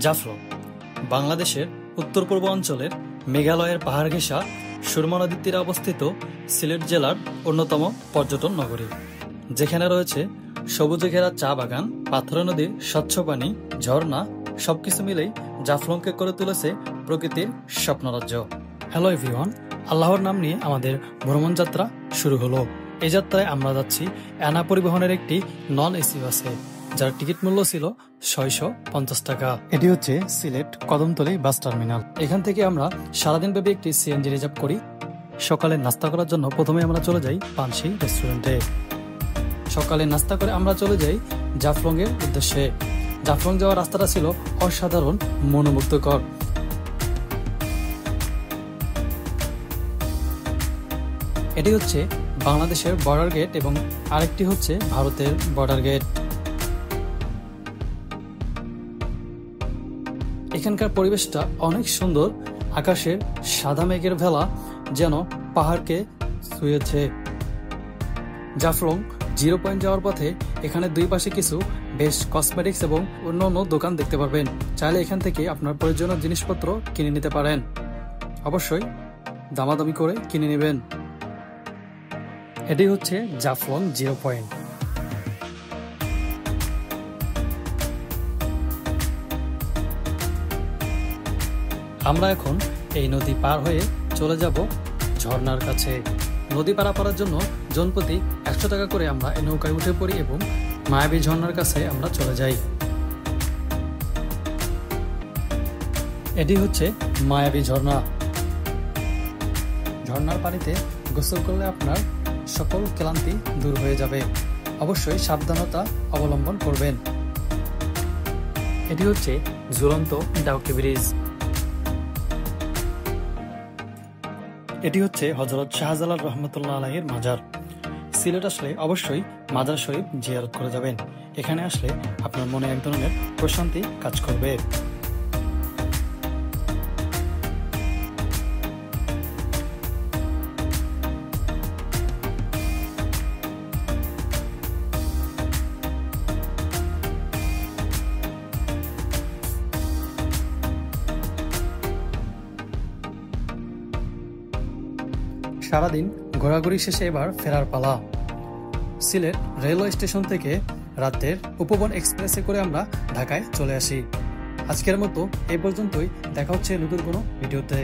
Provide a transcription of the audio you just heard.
জাফলং বাংলাদেশের উত্তর পূর্ব অঞ্চলের মেঘালয়ের পাহাড় ঘেঁষা সুরমা নদীর তীরে অবস্থিত সিলেট জেলার অন্যতম পর্যটন নগরী, যেখানে রয়েছে সবুজে ঘেরা চা বাগান, পাথর নদীর স্বচ্ছ পানি, ঝর্ণা, সবকিছু মিলেই জাফলংকে করে তুলেছে প্রকৃতির স্বপ্নরাজ্য। হ্যালো এভরিওয়ান, আল্লাহর নাম নিয়ে আমাদের ভ্রমণ যাত্রা শুরু হলো। এই যাত্রায় আমরা যাচ্ছি অ্যানা পরিবহনের একটি নন এসি বাসে, যার টিকিট মূল্য ছিল 650 টাকা। এটি হচ্ছে সিলেট কদমতলী বাস টার্মিনাল। এখান থেকে আমরা সারাদিন ব্যাপী একটি সিএনজি রিজার্ভ করি। সকালে নাস্তা করার জন্য প্রথমে আমরা চলে যাই পানসি রেস্টুরেন্টে। সকালে নাস্তা করে আমরা চলে যাই জাফলং এর উদ্দেশ্যে। জাফলং যাওয়ার রাস্তাটা ছিল অসাধারণ মনোমুগ্ধকর। এটি হচ্ছে বাংলাদেশের বর্ডার গেট এবং আরেকটি হচ্ছে ভারতের বর্ডার গেট। এখানকার পরিবেশটা অনেক সুন্দর। আকাশের সাদা মেঘের ভেলা যেন পাহাড়কে ছুঁয়েছে। জাফলং 0 পয়েন্ট যাওয়ার পথে এখানে দুই পাশে কিছু বেশ কসমেটিক্স এবং অন্যান্য দোকান দেখতে পারবেন। চাইলে এখান থেকে আপনার প্রয়োজনীয় জিনিসপত্র কিনে নিতে পারেন। অবশ্যই দামাদামি করে কিনে নেবেন। এটি হচ্ছে জাফলং 0 পয়েন্ট। আমরা এখন এই নদী পার হয়ে চলে যাব ঝর্ণার কাছে। নদী পারাপারের জন্য জনপ্রতি 100 টাকা করে আমরা এই নৌকায় উঠে পড়ি এবং মায়াবী ঝর্ণার কাছে আমরা চলে যাই। এটি হচ্ছে মায়াবী ঝর্ণা। ঝর্ণার পানিতে গোসল করলে আপনার সকল ক্লান্তি দূর হয়ে যাবে। অবশ্যই সাবধানতা অবলম্বন করবেন। এটি হচ্ছে ঝুলন্ত ডাউকি ব্রিজ। এটি হচ্ছে হযরত শাহজালাল রহমতুল্লাহ আলাইহির মাজার। সিলেট আসলে অবশ্যই মাজার শরীফ জিয়ারত করে যাবেন। এখানে আসলে আপনার মনে এক ধরনের প্রশান্তি কাজ করবে। সারাদিন ঘোরাঘুরি শেষে এবার ফেরার পালা। সিলেট রেলওয়ে স্টেশন থেকে রাতের উপবন এক্সপ্রেসে করে আমরা ঢাকায় চলে আসি। আজকের মতো এই পর্যন্তই। দেখা হচ্ছে নতুন কোনো ভিডিওতে।